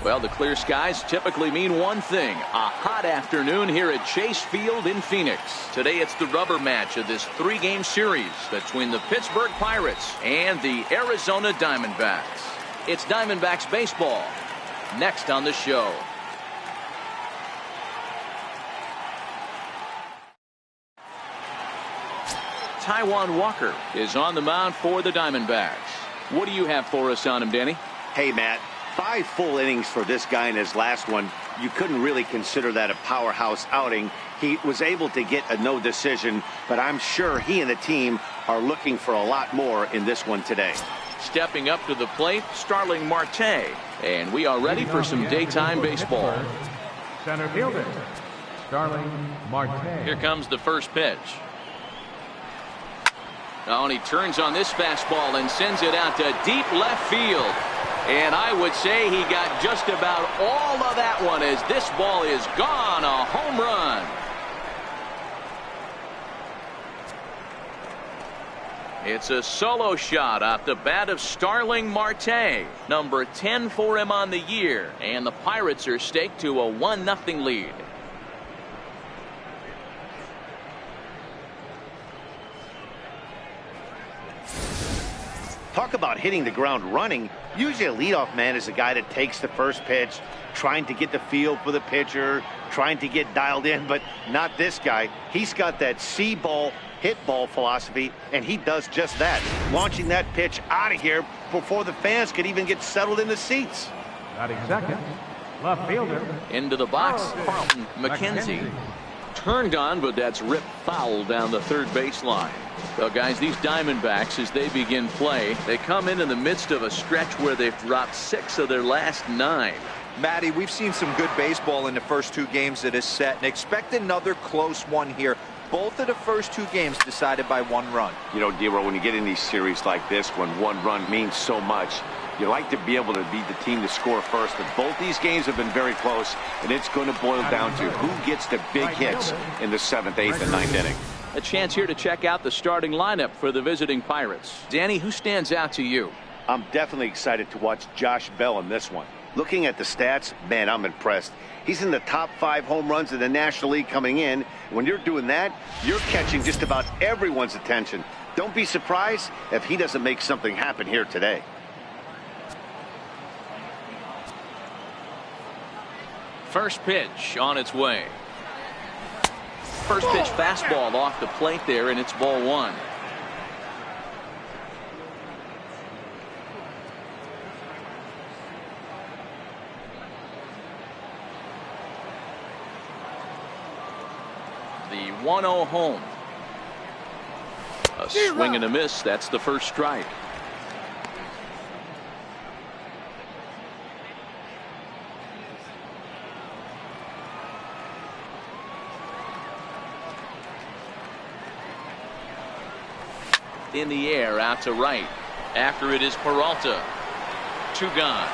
Well, the clear skies typically mean one thing: a hot afternoon here at Chase Field in Phoenix. Today it's the rubber match of this 3-game series between the Pittsburgh Pirates and the Arizona Diamondbacks. It's Diamondbacks baseball next on the show. Taijuan Walker is on the mound for the Diamondbacks. What do you have for us on him, Danny? Hey, Matt. 5 full innings for this guy in his last one. You couldn't really consider that a powerhouse outing. He was able to get a no decision, but I'm sure he and the team are looking for a lot more in this one today. Stepping up to the plate, Starling Marte. And we are ready for some daytime baseball. Center fielder, Starling Marte. Here comes the first pitch. Oh, and he turns on this fastball and sends it out to deep left field. And I would say he got just about all of that one as this ball is gone. A home run. It's a solo shot off the bat of Starling Marte. Number 10 for him on the year. And the Pirates are staked to a 1-0 lead. Talk about hitting the ground running. Usually a leadoff man is a guy that takes the first pitch, trying to get the feel for the pitcher, trying to get dialed in, but not this guy. He's got that see ball, hit ball philosophy, and he does just that, launching that pitch out of here before the fans could even get settled in the seats. Batting second, left fielder. Into the box, Carlton McKenzie. Turned on, but that's ripped foul down the third baseline. Well, guys, these Diamondbacks, as they begin play, they come in the midst of a stretch where they've dropped 6 of their last 9. Matty, we've seen some good baseball in the first 2 games that is set, and expect another close one here. Both of the first 2 games decided by 1 run. You know, D-Row, when you get in these series like this, when 1 run means so much, you like to be able to be the team to score first. But both these games have been very close, and it's going to boil down to who gets the big hits in the 7th, 8th, and 9th inning. A chance here to check out the starting lineup for the visiting Pirates. Danny, who stands out to you? I'm definitely excited to watch Josh Bell in this one. Looking at the stats, man, I'm impressed. He's in the top 5 home runs in the National League coming in. When you're doing that, you're catching just about everyone's attention. Don't be surprised if he doesn't make something happen here today. First pitch on its way. First pitch fastball off the plate there, and it's ball 1. The 1-0 home. A swing and a miss. That's the first strike. In the air out to right. After it is Peralta. 2 gone.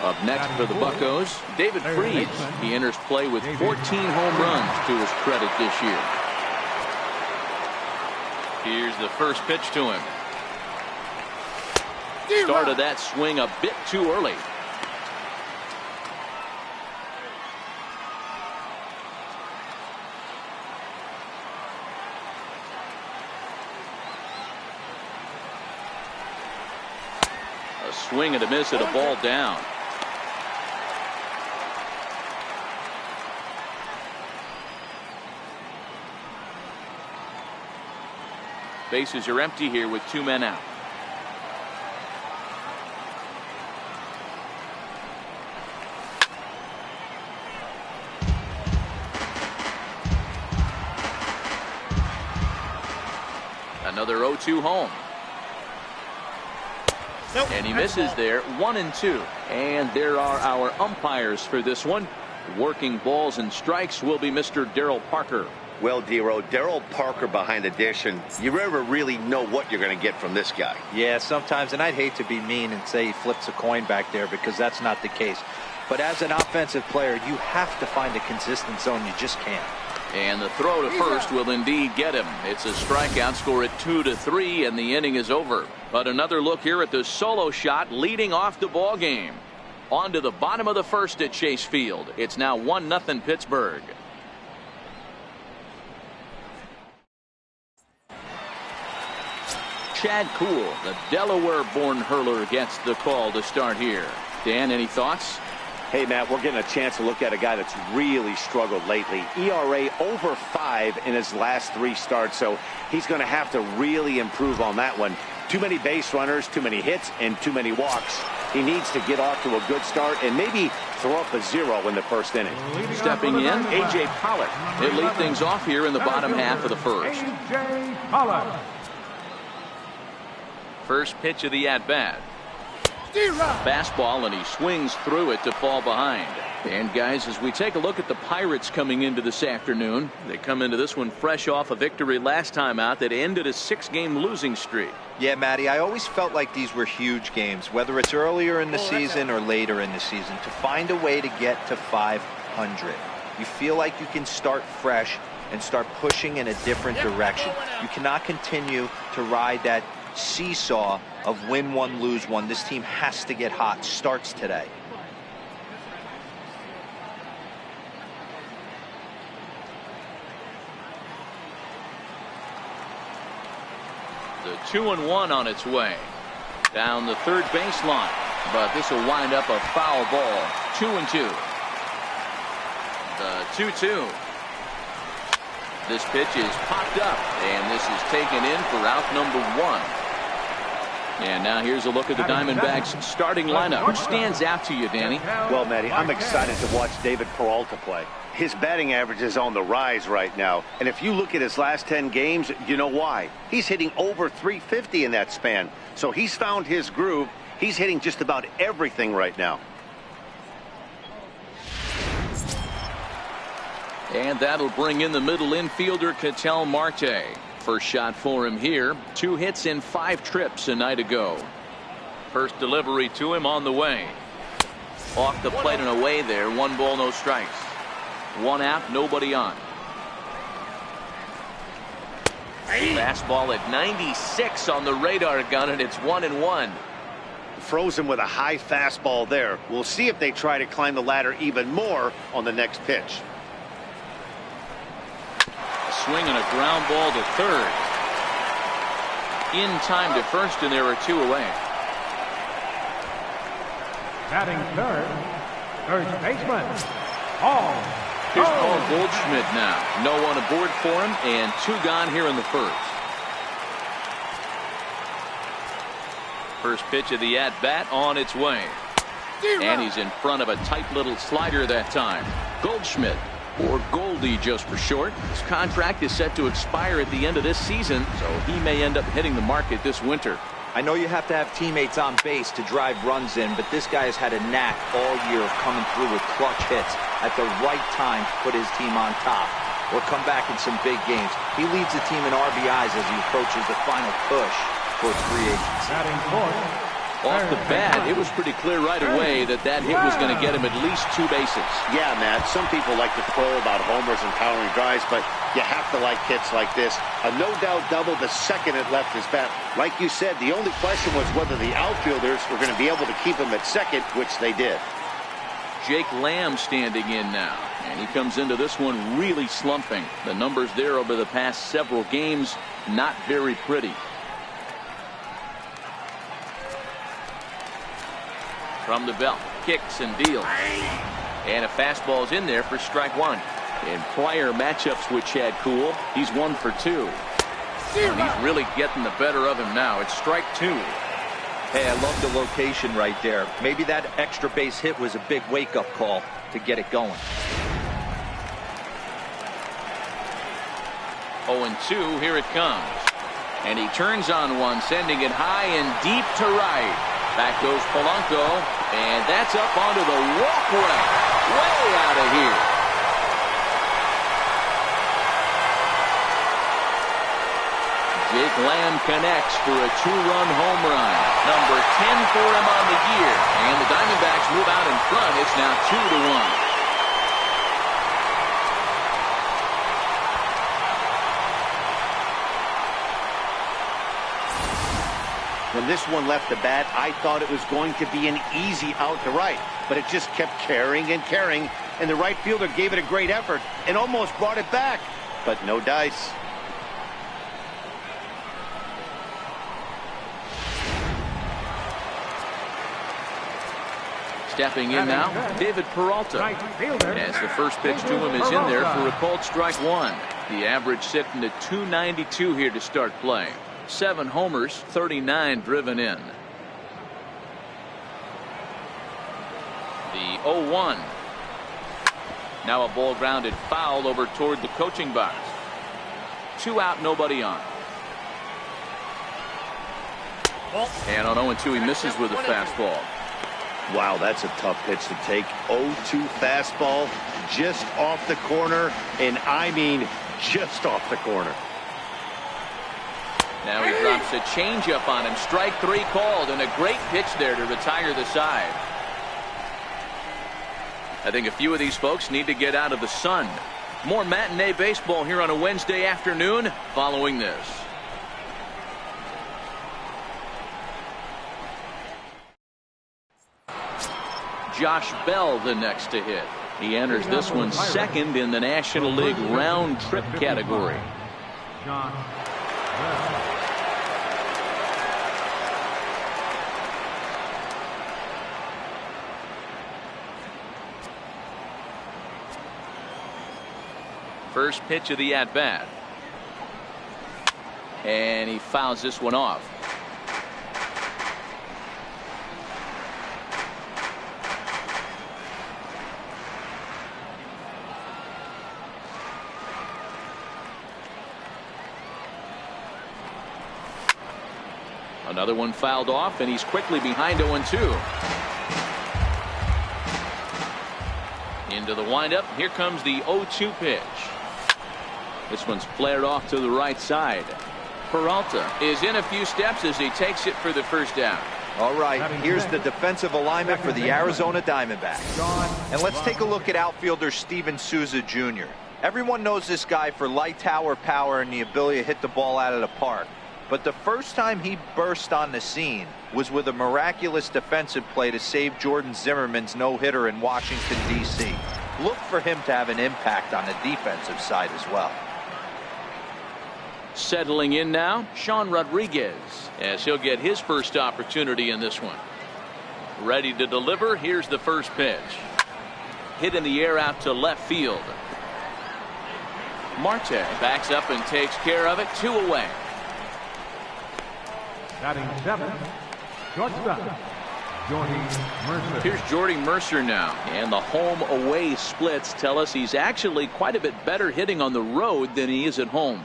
Up next for the Buccos, David Freese. He enters play with 14 home runs to his credit this year. Here's the first pitch to him. Started that swing a bit too early. A swing and a miss at a ball down. Bases are empty here with 2 men out. Another 0-2 home. Nope. And he misses there. 1-2. And there are our umpires for this one. Working balls and strikes will be Mr. Darryl Parker. Well, D-Row, Darryl Parker behind the dish, and you never really know what you're going to get from this guy. Yeah, sometimes, and I'd hate to be mean and say he flips a coin back there, because that's not the case. But as an offensive player, you have to find a consistent zone. You just can't. And the throw to first will indeed get him. It's a strikeout, score at 2-3, and the inning is over. But another look here at the solo shot leading off the ball game. On to the bottom of the first at Chase Field. It's now 1-0 Pittsburgh. Chad Kuhl, the Delaware-born hurler, gets the call to start here. Dan, any thoughts? Hey, Matt, we're getting a chance to look at a guy that's really struggled lately. ERA over 5 in his last 3 starts, so he's going to have to really improve on that one. Too many base runners, too many hits, and too many walks. He needs to get off to a good start and maybe throw up a 0 in the first inning. Stepping in, A.J. Pollock. They lead things off here in the bottom half of the first. A.J. Pollock. First pitch of the at-bat. Fastball, and he swings through it to fall behind. And guys, as we take a look at the Pirates coming into this afternoon, they come into this one fresh off a victory last time out that ended a 6-game losing streak. Yeah, Matty, I always felt like these were huge games, whether it's earlier in the season or later in the season, to find a way to get to 500. You feel like you can start fresh and start pushing in a different direction. You cannot continue to ride that seesaw of win one, lose one. This team has to get hot. Starts today. The 2-1 on its way. Down the third baseline. But this will wind up a foul ball. 2-2. The 2-2. This pitch is popped up, and this is taken in for out number 1. And now here's a look at the Diamondbacks starting lineup. Which stands out to you, Danny? Well, Matty, I'm excited to watch David Peralta play. His batting average is on the rise right now. And if you look at his last 10 games, you know why. He's hitting over 350 in that span. So he's found his groove. He's hitting just about everything right now. And that'll bring in the middle infielder, Ketel Marte. First shot for him here. 2 hits in 5 trips a night ago. First delivery to him on the way. Off the plate and away there. 1 ball, no strikes. 1 out, nobody on. Fastball at 96 on the radar gun, and it's 1-1. Frozen with a high fastball there. We'll see if they try to climb the ladder even more on the next pitch. Swing and a ground ball to third. In time to first, and there are 2 away. Batting third, first baseman, Paul. Here's Paul Goldschmidt now. No one aboard for him, and 2 gone here in the first. First pitch of the at-bat on its way. And he's in front of a tight little slider that time. Goldschmidt, or Goldie just for short. His contract is set to expire at the end of this season, so he may end up hitting the market this winter. I know you have to have teammates on base to drive runs in, but this guy has had a knack all year of coming through with clutch hits at the right time to put his team on top or come back in some big games. He leads the team in RBIs as he approaches the final push towards free agency. Batting fourth. Off the bat, it was pretty clear right away that hit was going to get him at least 2 bases. Yeah, Matt, some people like to crow about homers and powering drives, but you have to like hits like this. A no-doubt double the second it left his bat. Like you said, the only question was whether the outfielders were going to be able to keep him at second, which they did. Jake Lamb standing in now, and he comes into this one really slumping. The numbers there over the past several games, not very pretty. From the belt, kicks and deals. And a fastball's in there for strike 1. In prior matchups with Chad Kuhl, he's 1 for 2. And he's really getting the better of him now. It's strike 2. Hey, I love the location right there. Maybe that extra base hit was a big wake-up call to get it going. 0-2, here it comes. And he turns on one, sending it high and deep to right. Back goes Polanco, and that's up onto the walkway. Way out of here. Jake Lamb connects for a 2-run home run. Number 10 for him on the year. And the Diamondbacks move out in front. It's now 2-1. When this one left the bat, I thought it was going to be an easy out to right, but it just kept carrying and carrying, and the right fielder gave it a great effort and almost brought it back, but no dice. Stepping in now, David Peralta. As the first pitch to him is in there for a called strike one. The average sitting at 292 here to start play. 7 homers, 39 driven in. The 0-1. Now a ball grounded foul over toward the coaching box. 2 out, nobody on. And on 0-2 he misses with a fastball. Wow, that's a tough pitch to take. 0-2 fastball just off the corner, and I mean just off the corner. Now he drops a changeup on him. Strike 3 called, and a great pitch there to retire the side. I think a few of these folks need to get out of the sun. More matinee baseball here on a Wednesday afternoon following this. Josh Bell the next to hit. He enters this one second in the National League round trip category. First pitch of the at-bat. And he fouls this one off. Another one fouled off, and he's quickly behind 0-2. Into the windup. Here comes the 0-2 pitch. This one's flared off to the right side. Peralta is in a few steps as he takes it for the first down. All right, here's the defensive alignment for the Arizona Diamondbacks. And let's take a look at outfielder Steven Souza Jr. Everyone knows this guy for light tower power and the ability to hit the ball out of the park. But the first time he burst on the scene was with a miraculous defensive play to save Jordan Zimmerman's no-hitter in Washington, D.C. Look for him to have an impact on the defensive side as well. Settling in now, Sean Rodriguez, as he'll get his first opportunity in this one. Ready to deliver. Here's the first pitch. Hit in the air out to left field. Marte backs up and takes care of it. 2 away. Batting 7, shortstop, Jordy Mercer. Here's Jordy Mercer now, and the home-away splits tell us he's actually quite a bit better hitting on the road than he is at home.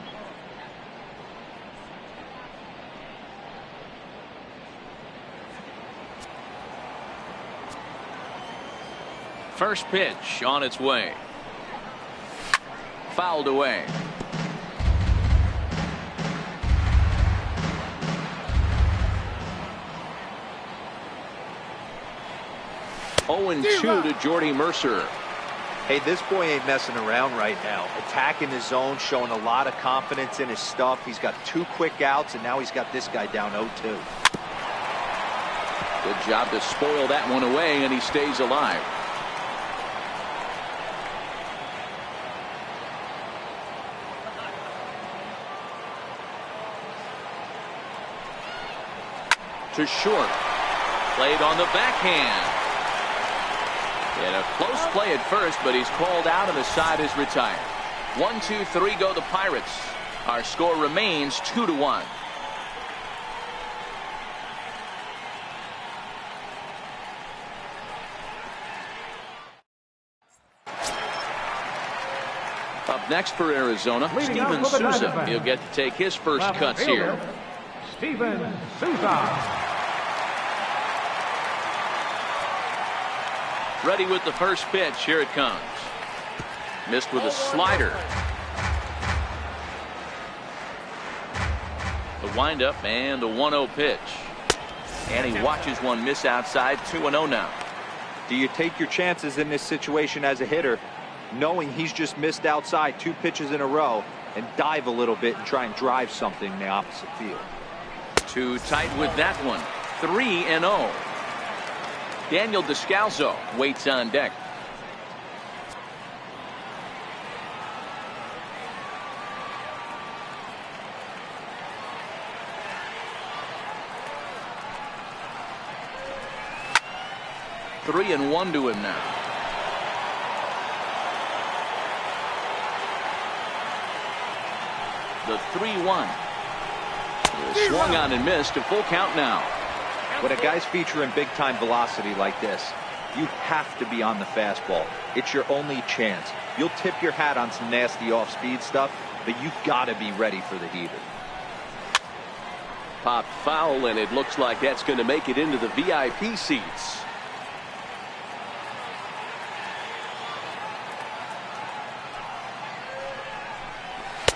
First pitch on its way. Fouled away. Oh, and 2 to Jordy Mercer. Hey, this boy ain't messing around right now. Attacking his zone, showing a lot of confidence in his stuff. He's got 2 quick outs, and now he's got this guy down 0-2. Good job to spoil that one away, and he stays alive. To short. Played on the backhand. And a close play at first, but he's called out and the side is retired. 1-2-3 go the Pirates. Our score remains 2-1. Up next for Arizona, Steven Souza. He'll get to take his first cuts here. Steven Souza. Ready with the first pitch. Here it comes. Missed with a slider. The windup and the 1-0 pitch. And he watches one miss outside. 2-0 now. Do you take your chances in this situation as a hitter, knowing he's just missed outside 2 pitches in a row, and dive a little bit and try and drive something in the opposite field? Too tight with that one. 3-0. Daniel Descalso waits on deck. Three and one to him now. The 3-1. Swung on and missed. A full count now. When a guy's featuring big-time velocity like this, you have to be on the fastball. It's your only chance. You'll tip your hat on some nasty off-speed stuff, but you've got to be ready for the heater. Popped foul, and it looks like that's going to make it into the VIP seats.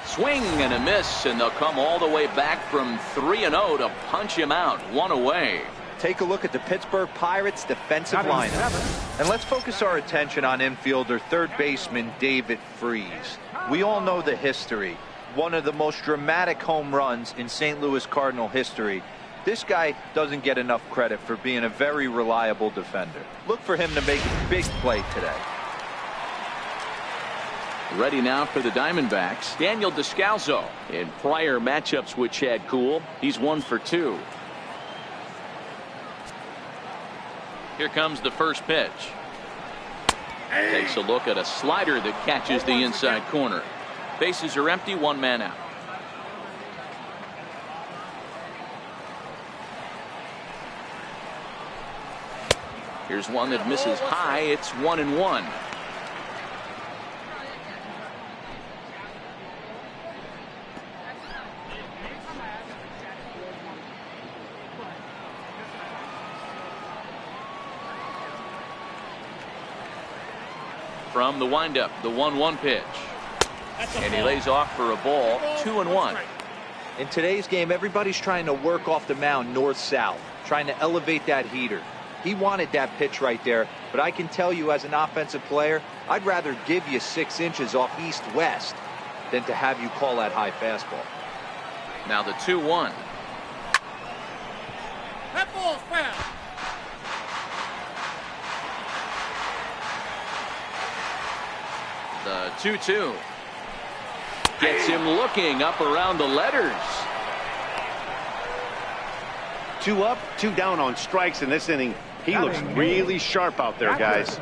Swing and a miss, and they'll come all the way back from 3-0 to punch him out. One away. Take a look at the Pittsburgh Pirates defensive lineup. And let's focus our attention on infielder third baseman David Freese. We all know the history. One of the most dramatic home runs in St. Louis Cardinal history. This guy doesn't get enough credit for being a very reliable defender. Look for him to make a big play today. Ready now for the Diamondbacks, Daniel Descalso. In prior matchups with Chad Kuhl, he's 1 for 2. Here comes the first pitch. Takes a look at a slider that catches the inside corner. Bases are empty, one man out. Here's one that misses high. It's 1-1. From the windup, the 1-1 pitch. And he lays off for a ball. 2-1. In today's game, everybody's trying to work off the mound north-south, trying to elevate that heater. He wanted that pitch right there, but I can tell you as an offensive player, I'd rather give you 6 inches off east-west than to have you call that high fastball. Now the 2-1. That ball's foul. The 2-2. Gets him looking up around the letters. 2 up, 2 down on strikes in this inning. He looks really sharp out there, guys.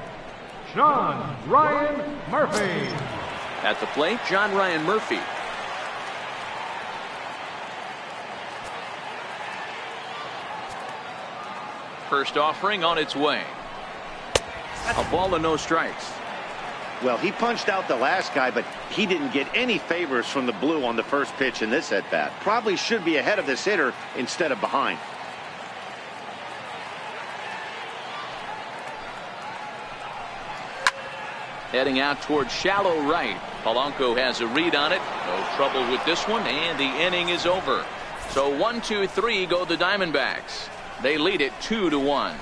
John Ryan Murphy. At the plate, John Ryan Murphy. First offering on its way. A ball and no strikes. Well, he punched out the last guy, but he didn't get any favors from the blue on the first pitch in this at-bat. Probably should be ahead of this hitter instead of behind. Heading out towards shallow right. Polanco has a read on it. No trouble with this one, and the inning is over. So 1-2-3 go the Diamondbacks. They lead it 2-1.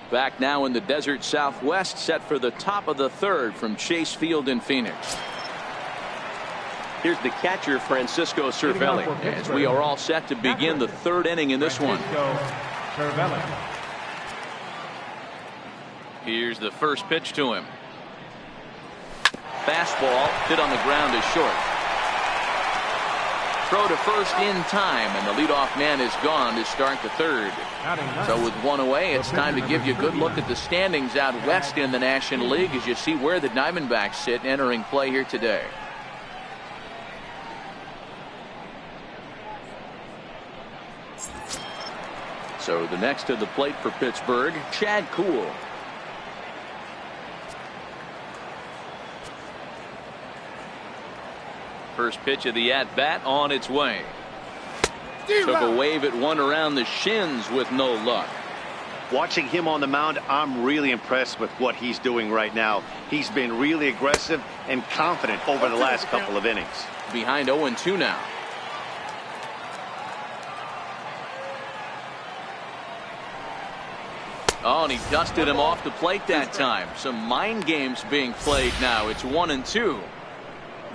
Back now in the desert Southwest, set for the top of the third from Chase Field in Phoenix. Here's the catcher, Francisco Cervelli, as we are all set to begin the third inning in this one. Here's the first pitch to him. Fastball hit on the ground is short. Throw to first in time, and the leadoff man is gone to start the third. So with one away, it's time to give you a good look at the standings out west in the National League as you see where the Diamondbacks sit entering play here today. So the next to the plate for Pittsburgh, Chad Kuhl. First pitch of the at-bat on its way. Took a wave at one around the shins with no luck. Watching him on the mound, I'm really impressed with what he's doing right now. He's been really aggressive and confident over the last couple of innings. Behind 0-2 now. Oh, and he dusted him off the plate that time. Some mind games being played now. It's 1-2.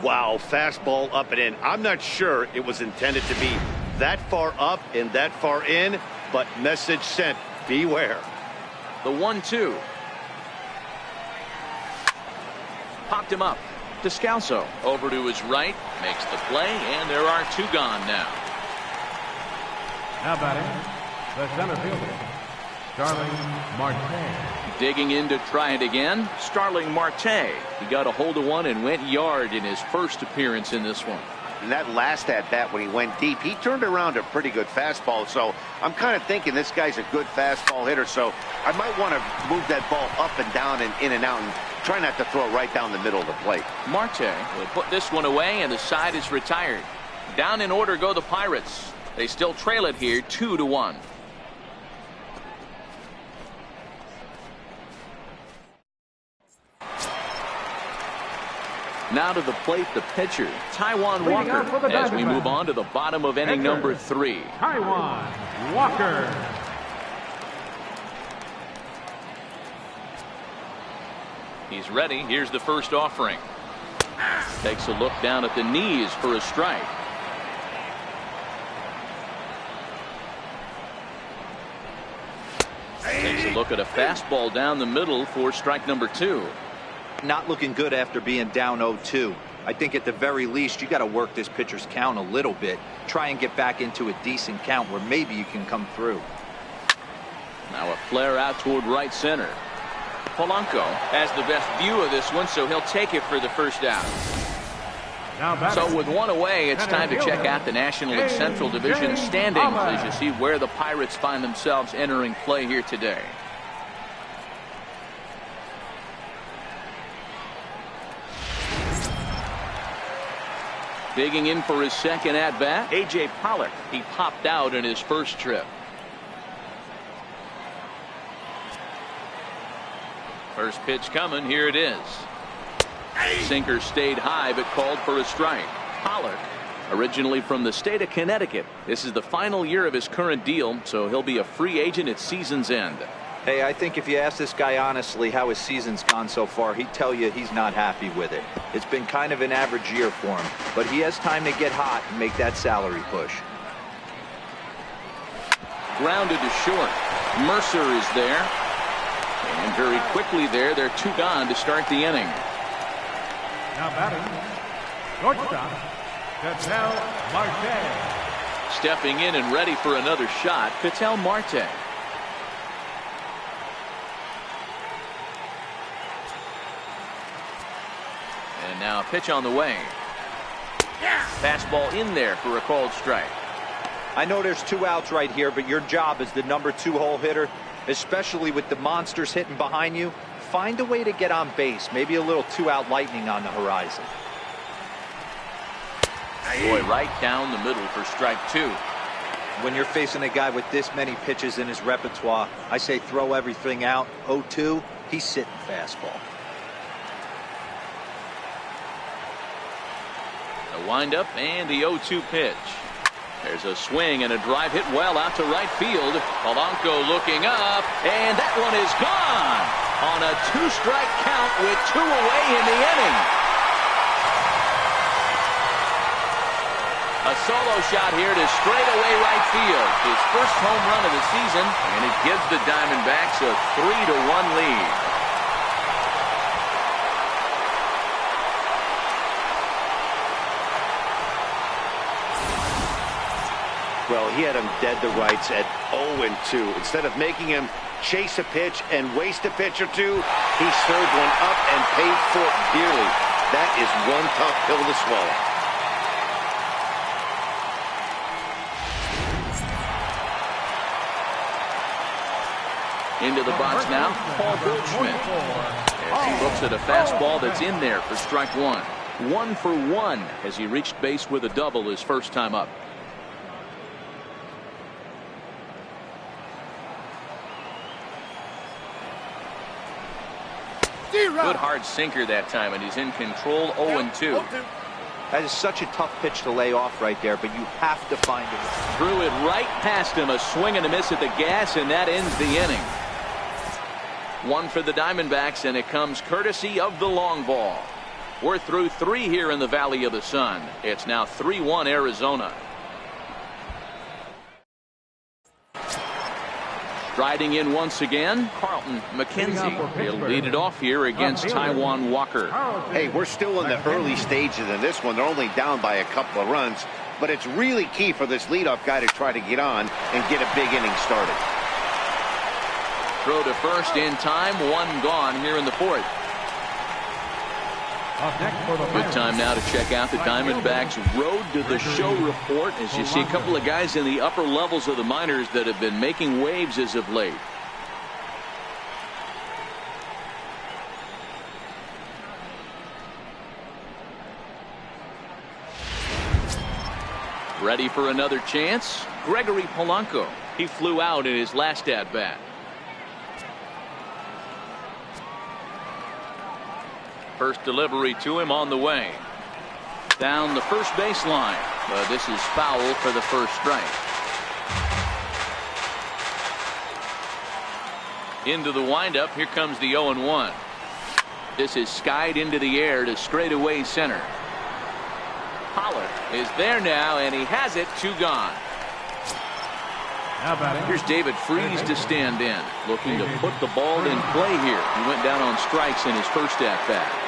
Wow, fastball up and in. I'm not sure it was intended to be that far up and that far in, but message sent. Beware. The 1-2. Popped him up. Descalso over to his right, makes the play, and there are 2 gone now. Now batting, the center fielder, Starling Marte. Digging in to try it again, Starling Marte. He got a hold of one and went yard in his first appearance in this one. And that last at-bat when he went deep, he turned around a pretty good fastball. So I'm kind of thinking this guy's a good fastball hitter. So I might want to move that ball up and down and in and out and try not to throw right down the middle of the plate. Marte will put this one away, and the side is retired. Down in order go the Pirates. They still trail it here 2-1. Now to the plate, the pitcher, Taijuan Walker, as we move on to the bottom of inning number 3. Taijuan Walker. He's ready. Here's the first offering. Takes a look down at the knees for a strike. Takes a look at a fastball down the middle for strike number 2. Not looking good after being down 0-2. I think at the very least you got to work this pitcher's count a little bit. Try and get back into a decent count where maybe you can come through. Now a flare out toward right center. Polanco has the best view of this one, so he'll take it for the first out. So with one away, it's time to check out the National League Central Division standings as you see where the Pirates find themselves entering play here today. Digging in for his second at-bat, A.J. Pollock. He popped out in his first trip. First pitch coming. Here it is. Sinker stayed high but called for a strike. Pollock, originally from the state of Connecticut. This is the final year of his current deal, so he'll be a free agent at season's end. Hey, I think if you ask this guy honestly how his season's gone so far, he'd tell you he's not happy with it. It's been kind of an average year for him, but he has time to get hot and make that salary push. Grounded to short. Mercer is there. And very quickly there, they're 2 gone to start the inning. Now batting, shortstop, Ketel Marte. Stepping in and ready for another shot, Ketel Marte. And now a pitch on the way. Fastball in there for a called strike. I know there's 2 outs right here, but your job as the number 2 hole hitter, especially with the monsters hitting behind you, find a way to get on base. Maybe a little 2-out lightning on the horizon. Boy, right down the middle for strike 2. When you're facing a guy with this many pitches in his repertoire, I say throw everything out. 0-2, he's sitting fastball. The windup and the 0-2 pitch. There's a swing and a drive hit well out to right field. Polanco looking up, and that one is gone on a 2-strike count with 2 away in the inning. A solo shot here to straightaway right field. His first home run of the season, and it gives the Diamondbacks a 3-1 lead. Well, he had him dead to rights at 0-2. Instead of making him chase a pitch and waste a pitch or 2, he served one up and paid for it dearly. That is one tough pill to swallow. Into the box now, Paul Goldschmidt. As he looks at a fastball that's in there for strike 1. 1 for 1 as he reached base with a double his first time up. Good hard sinker that time, and he's in control. 0-2. That is such a tough pitch to lay off right there, but you have to find it. Threw it right past him, a swing and a miss at the gas, and that ends the inning. One for the Diamondbacks, and it comes courtesy of the long ball. We're through 3 here in the Valley of the Sun. It's now 3-1 Arizona. Striding in once again, Carlton McKenzie. He'll lead it off here against Taijuan Walker. Hey, we're still in the early stages of this one. They're only down by a couple of runs, but it's really key for this leadoff guy to try to get on and get a big inning started. Throw to first in time, 1 gone here in the 4th. Good time now to check out the Diamondbacks Road to the Show report, as you see a couple of guys in the upper levels of the minors that have been making waves as of late. Ready for another chance? Gregory Polanco. He flew out in his last at-bat. First delivery to him on the way. Down the first baseline. But this is foul for the first strike. Into the windup. Here comes the 0-1. This is skied into the air to straightaway center. Pollard is there now, and he has it. 2 gone. Here's David Freese to stand in, looking to put the ball in play here. He went down on strikes in his first at-bat.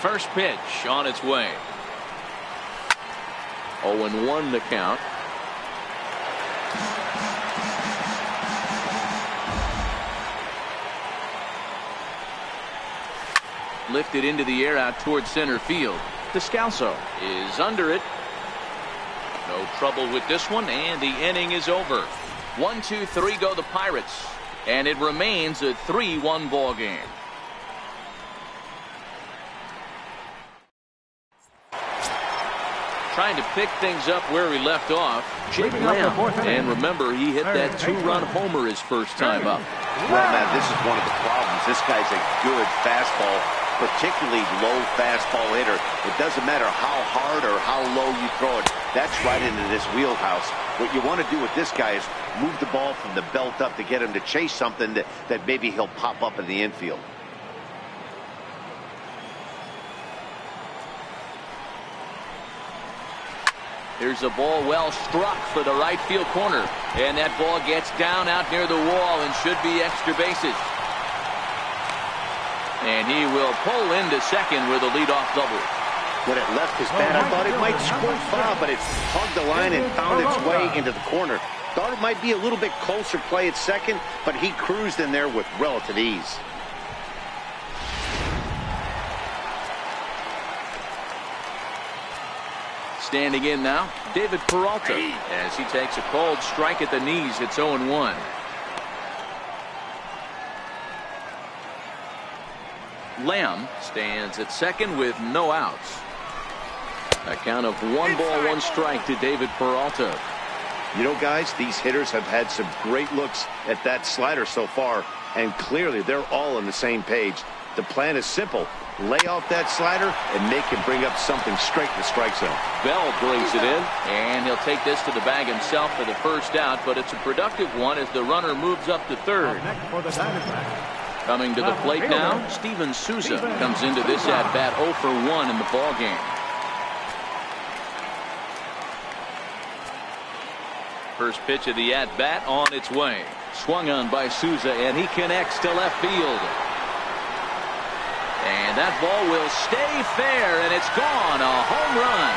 First pitch on its way. 0-1 the count. Lifted into the air out towards center field. Descalso is under it. No trouble with this one, and the inning is over. 1-2-3 go the Pirates, and it remains a 3-1 ball game. Trying to pick things up where we left off, Jake Lamb. And remember, he hit that 2-run homer his first time up. Well, man, this is one of the problems. This guy's a good fastball, particularly low fastball hitter. It doesn't matter how hard or how low you throw it. That's right into this wheelhouse. What you want to do with this guy is move the ball from the belt up to get him to chase something that maybe he'll pop up in the infield. Here's a ball well struck for the right field corner. And that ball gets down out near the wall and should be extra bases. And he will pull into second with a leadoff double. When it left his bat, I thought it might squirt foul, but it hugged the line and found its way into the corner. Thought it might be a little bit closer play at second, but he cruised in there with relative ease. Standing in now, David Peralta, as he takes a cold strike at the knees. It's 0-1. Lamb stands at second with no outs. A count of 1 ball, 1 strike to David Peralta. You know, guys, these hitters have had some great looks at that slider so far, and clearly they're all on the same page. The plan is simple. Lay off that slider and make him bring up something straight in the strike zone. Bell brings it in, and he'll take this to the bag himself for the first out, but it's a productive one as the runner moves up to third. Coming to the plate now, Steven Souza comes into this at-bat 0 for 1 in the ballgame. First pitch of the at-bat on its way. Swung on by Souza, and he connects to left field. And that ball will stay fair, and it's gone. A home run.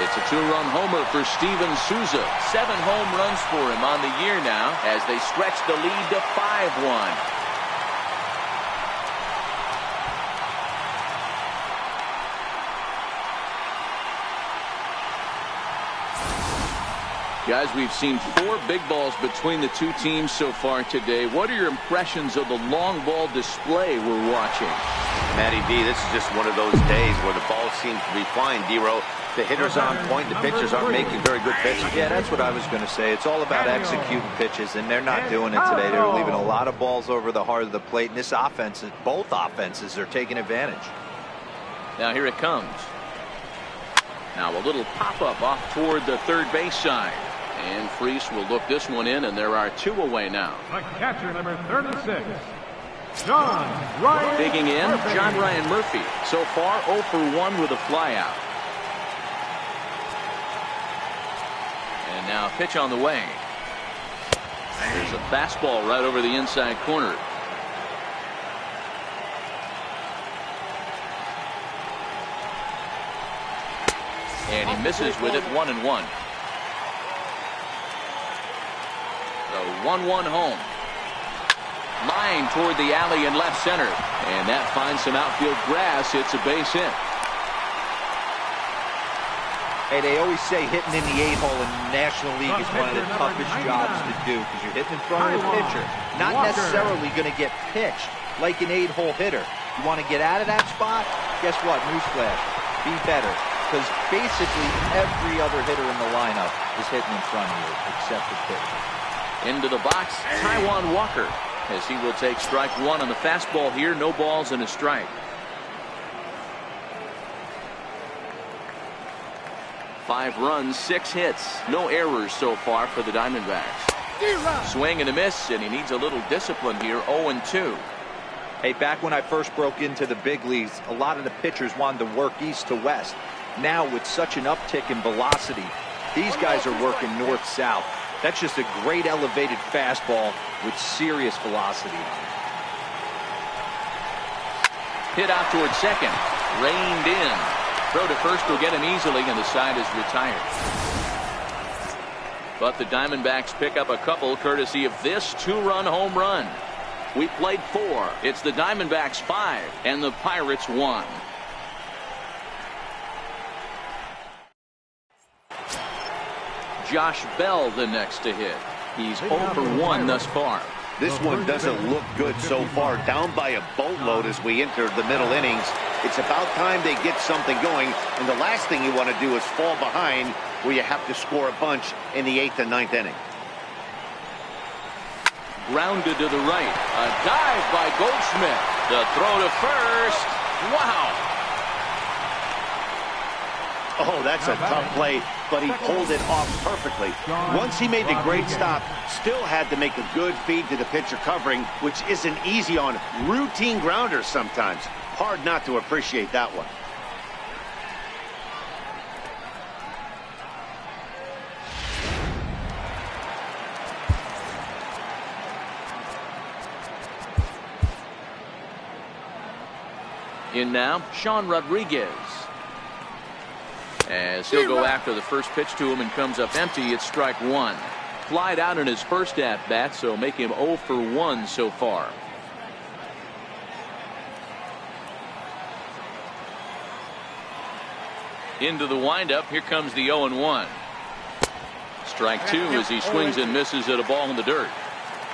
It's a 2-run homer for Steven Souza. 7 home runs for him on the year now as they stretch the lead to 5-1. Guys, we've seen 4 big balls between the 2 teams so far today. What are your impressions of the long ball display we're watching? Matty V, this is just one of those days where the ball seems to be flying, D-Row. The hitters on point, the pitchers aren't making very good pitches. Yeah, that's what I was going to say. It's all about executing pitches, and they're not doing it today. They're leaving a lot of balls over the heart of the plate, and this offense, both offenses are taking advantage. Now here it comes. Now a little pop-up off toward the third base side. And Freese will look this one in, and there are 2 away now. The catcher, number 36, John Ryan Digging in, Murphy. John Ryan Murphy. So far 0 for 1 with a flyout. And now a pitch on the way. There's a fastball right over the inside corner. And he misses with it, 1-1. The 1-1 home. Line toward the alley in left center. And that finds some outfield grass. It's a base hit. Hey, they always say hitting in the 8-hole in the National League is one of the toughest jobs to do because you're hitting in front of the pitcher. Not necessarily going to get pitched like an 8-hole hitter. You want to get out of that spot? Guess what? Newsflash. Be better. Because basically every other hitter in the lineup is hitting in front of you except the pitcher. Into the box, Taijuan Walker, as he will take strike 1 on the fastball here. No balls and a strike. 5 runs, 6 hits. No errors so far for the Diamondbacks. Swing and a miss, and he needs a little discipline here. 0-2. Hey, back when I first broke into the big leagues, a lot of the pitchers wanted to work east to west. Now, with such an uptick in velocity, these guys are working north-south. That's just a great elevated fastball with serious velocity. Hit out towards second. Reined in. Throw to first will get him easily, and the side is retired. But the Diamondbacks pick up a couple courtesy of this 2-run home run. We played 4. It's the Diamondbacks 5 and the Pirates 1. Josh Bell the next to hit. He's 0 for 1 thus far. This one doesn't look good so far. Down by a boatload as we enter the middle innings. It's about time they get something going, and the last thing you want to do is fall behind where you have to score a bunch in the 8th and 9th inning. Grounded to the right. A dive by Goldschmidt. The throw to first. Wow. Oh, that's a tough play, but he pulled it off perfectly. Once he made the great stop, still had to make a good feed to the pitcher covering, which isn't easy on routine grounders sometimes. Hard not to appreciate that one. In now, Sean Rodriguez. As he'll go after the first pitch to him and comes up empty. It's strike 1. Flied out in his first at-bat, so make him 0 for 1 so far. Into the windup. Here comes the 0-1. Strike 2 as he swings and misses at a ball in the dirt.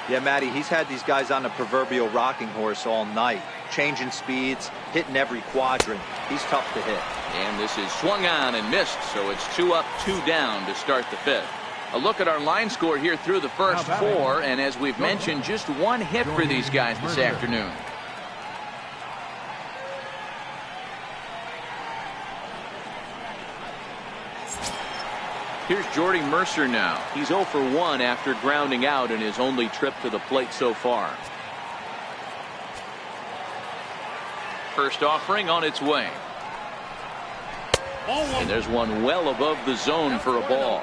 Yeah, Matty, he's had these guys on the proverbial rocking horse all night. Changing speeds, hitting every quadrant. He's tough to hit. And this is swung on and missed, so it's 2 up, 2 down to start the 5th. A look at our line score here through the first 4, and as we've mentioned, just 1 hit for these guys this afternoon. Here's Jordy Mercer now. He's 0 for 1 after grounding out in his only trip to the plate so far. First offering on its way. And there's one well above the zone for a ball.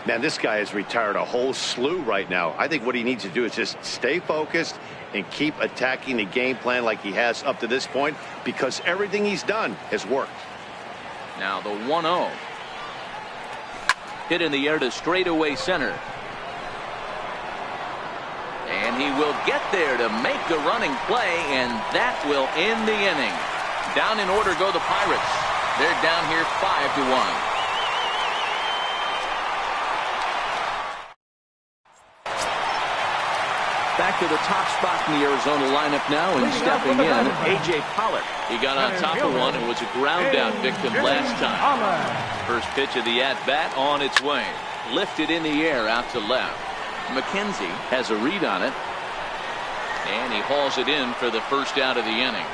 Man, this guy has retired a whole slew right now. I think what he needs to do is just stay focused and keep attacking the game plan like he has up to this point, because everything he's done has worked. Now the 1-0. Hit in the air to straightaway center. And he will get there to make the running play, and that will end the inning. Down in order go the Pirates. They're down here 5-1. Back to the top spot in the Arizona lineup now, and stepping in, A.J. Pollock. He got on top of one and was a ground out victim last time. First pitch of the at-bat on its way. Lifted in the air out to left. McKenzie has a read on it, and he hauls it in for the first out of the inning.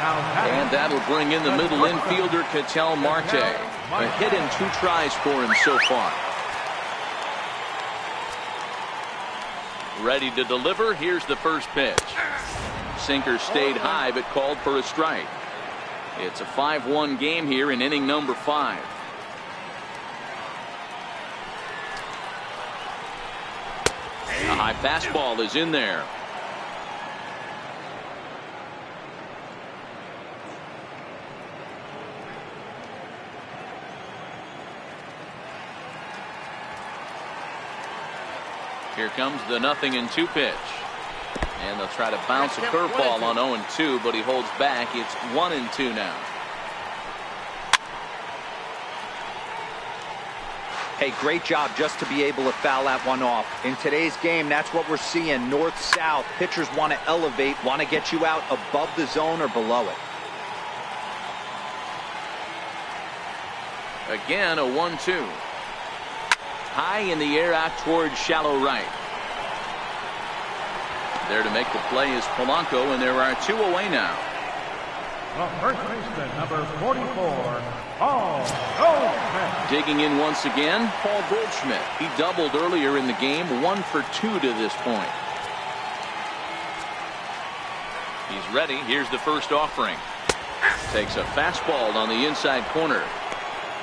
And that'll bring in the middle infielder, Ketel Marte. A hit in 2 tries for him so far. Ready to deliver. Here's the first pitch. Sinker stayed high but called for a strike. It's a 5-1 game here in inning number 5. A high fastball is in there. Here comes the 0-2 pitch. And they'll try to bounce a curveball on 0-2, but he holds back. It's 1-2 now. Hey, great job just to be able to foul that one off. In today's game, that's what we're seeing. North-south. Pitchers want to elevate, want to get you out above the zone or below it. Again, a 1-2. High in the air out towards shallow right. There to make the play is Polanco, and there are 2 away now. The first baseman, number 44, Paul Goldschmidt. Digging in once again, Paul Goldschmidt. He doubled earlier in the game, 1 for 2 to this point. He's ready. Here's the first offering. Takes a fastball on the inside corner.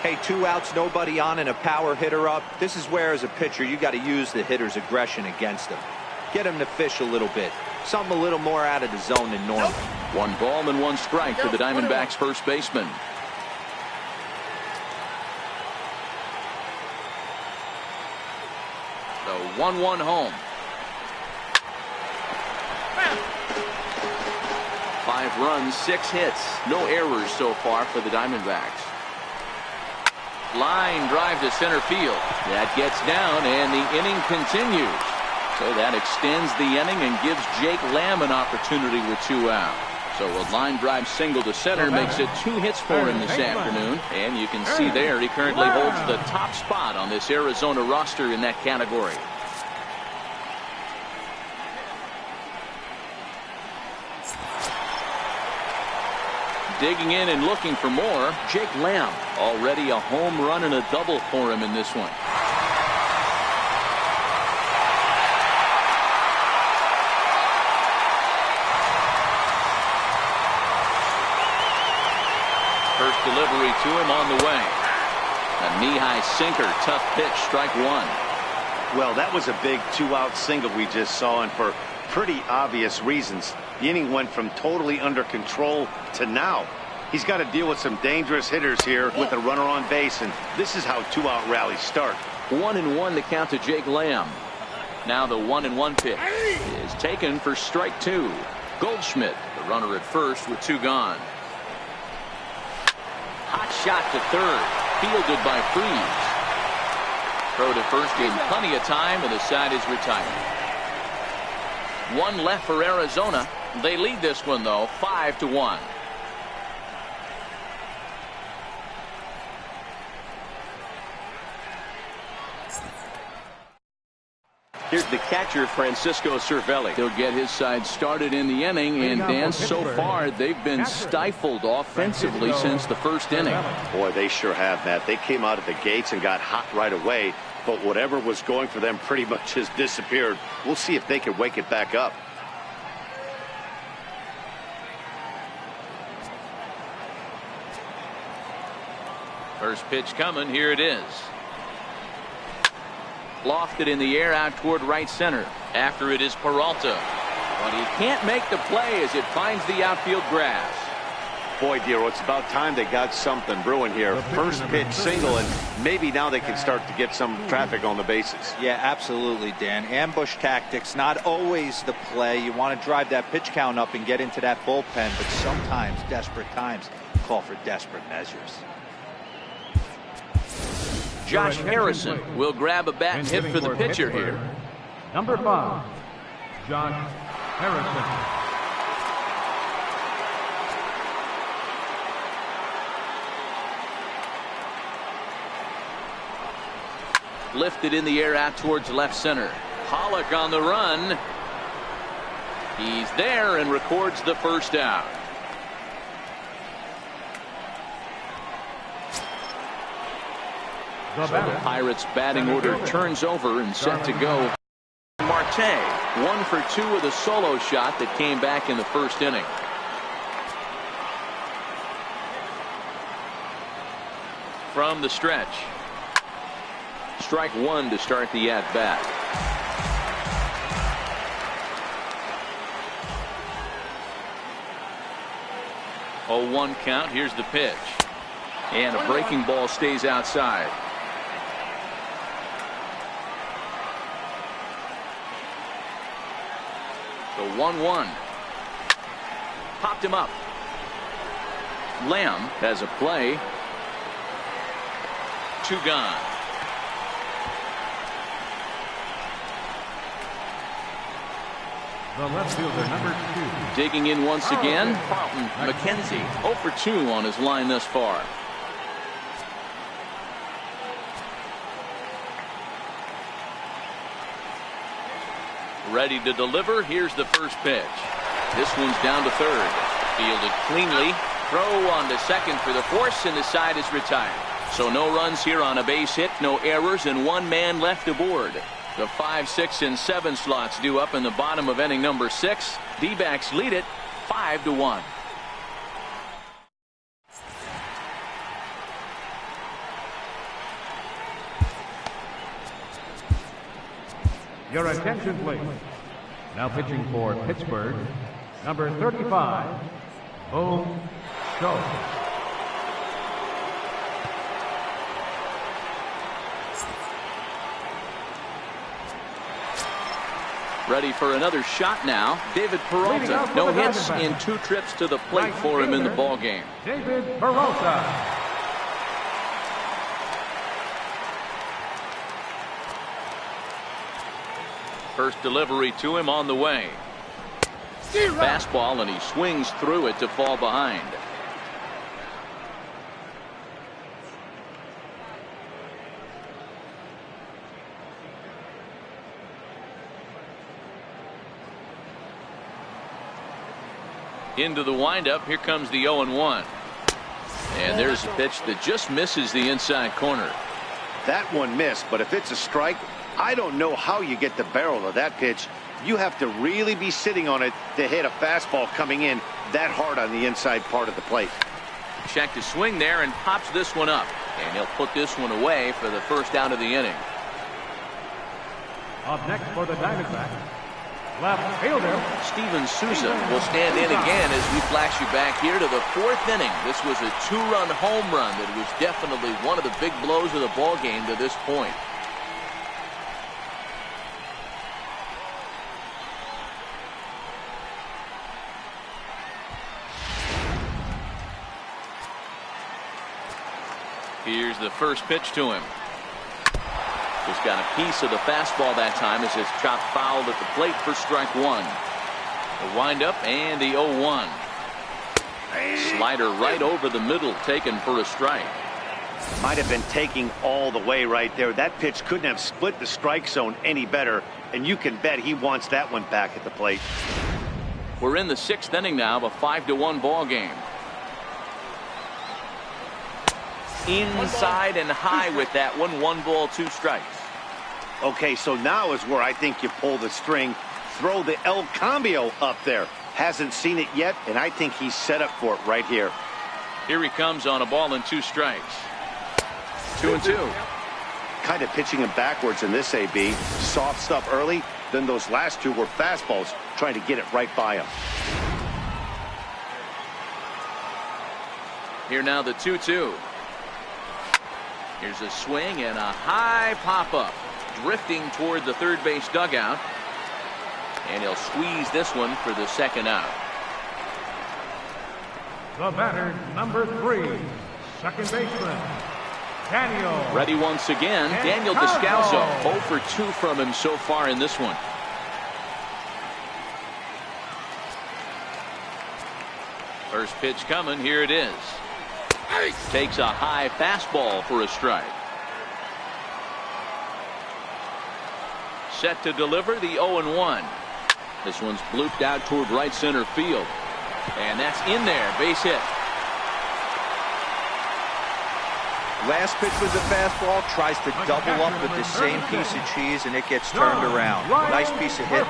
Hey, 2 outs, nobody on, and a power hitter up. This is where, as a pitcher, you got to use the hitter's aggression against him. Get him to fish a little bit. Something a little more out of the zone than normal. 1 ball and 1 strike to the Diamondbacks first baseman. The 1-1 home. 5 runs, 6 hits. No errors so far for the Diamondbacks. Line drive to center field. That gets down, and the inning continues. So that extends the inning and gives Jake Lamb an opportunity with 2 out. So a line drive single to center makes it 2 hits for him this afternoon. And you can see there he currently holds the top spot on this Arizona roster in that category. Digging in and looking for more, Jake Lamb. Already a home run and a double for him in this one. First delivery to him on the way. A knee-high sinker, tough pitch, strike 1. Well, that was a big 2-out single we just saw, and for pretty obvious reasons. The inning went from totally under control to now. He's got to deal with some dangerous hitters here with a runner on base, and this is how 2-out rallies start. 1-1 to count to Jake Lamb. Now the 1-1 pitch is taken for strike 2. Goldschmidt, the runner at first with 2 gone. Hot shot to third, fielded by Freese. Throw to first gave plenty of time, and the side is retired. 1 left for Arizona. They lead this one though, 5-1. Here's the catcher, Francisco Cervelli. He'll get his side started in the inning, and Dan, so far they've been stifled offensively since the first inning. Boy, they sure have, Matt. They came out of the gates and got hot right away, but whatever was going for them pretty much has disappeared. We'll see if they can wake it back up. First pitch coming, here it is. Lofted in the air out toward right center. After it is Peralta. But he can't make the play as it finds the outfield grass. Boy, Dero, it's about time they got something brewing here. First pitch single, and maybe now they can start to get some traffic on the bases. Yeah, absolutely, Dan. Ambush tactics, not always the play. You want to drive that pitch count up and get into that bullpen, but sometimes desperate times call for desperate measures. Josh Harrison will grab a bat and hit for the pitcher here. Number 5, Josh Harrison. Lifted in the air out towards left center. Pollock on the run. He's there and records the first out. So the Pirates batting order turns over and set to go. Marte, 1 for 2 with a solo shot that came back in the first inning. From the stretch. Strike 1 to start the at-bat. 0-1 count. Here's the pitch. And a breaking ball stays outside. The 1-1. Popped him up. Lamb has a play. 2 gone. The left fielder, number 2. Digging in once again, Carlton McKenzie. 0 for 2 on his line thus far. Ready to deliver. Here's the first pitch. This one's down to third. Fielded cleanly. Throw on to second for the force, and the side is retired. So no runs here on a base hit, no errors, and 1 man left aboard. The 5, 6, and 7 slots due up in the bottom of inning number 6. D-backs lead it 5-1. Your attention, please. Now pitching for Pittsburgh, number 35, Boone Schultz. Ready for another shot now. David Peralta. No hits in 2 trips to the plate for him in the ball game. David Peralta. First delivery to him on the way. Fastball, and he swings through it to fall behind. Into the windup. Here comes the 0-1. And there's a pitch that just misses the inside corner. That one missed, but if it's a strike, I don't know how you get the barrel of that pitch. You have to really be sitting on it to hit a fastball coming in that hard on the inside part of the plate. Check to swing there and pops this one up. And he'll put this one away for the first out of the inning. Up next for the Diamondbacks, left fielder Steven Souza will stand in again as we flash you back here to the 4th inning. This was a 2-run home run that was definitely one of the big blows of the ball game to this point. Here's the first pitch to him. Just got a piece of the fastball that time as it's chopped foul at the plate for strike 1. The windup and the 0-1. Slider right over the middle, taken for a strike. Might have been taking all the way right there. That pitch couldn't have split the strike zone any better, and you can bet he wants that one back at the plate. We're in the 6th inning now of a 5-1 ball game. Inside and high with that one. 1 ball, 2 strikes. Okay, so now is where I think you pull the string. Throw the El Cambio up there. Hasn't seen it yet, and I think he's set up for it right here. Here he comes on a ball and 2 strikes. 2-2. Kind of pitching him backwards in this AB. Soft stuff early, then those last 2 were fastballs, trying to get it right by him. Here now the 2-2. Here's a swing and a high pop-up. Drifting toward the third base dugout. And he'll squeeze this one for the 2nd out. the batter, number 3, second baseman, Daniel. Ready once again, Daniel Descalso. 0 for 2 from him so far in this one. First pitch coming, here it is. Takes a high fastball for a strike. Set to deliver the 0-1. This one's blooped out toward right center field. And that's in there, base hit. Last pitch was a fastball, tries to double up with the same piece of cheese, and it gets turned around. Nice piece of hitting.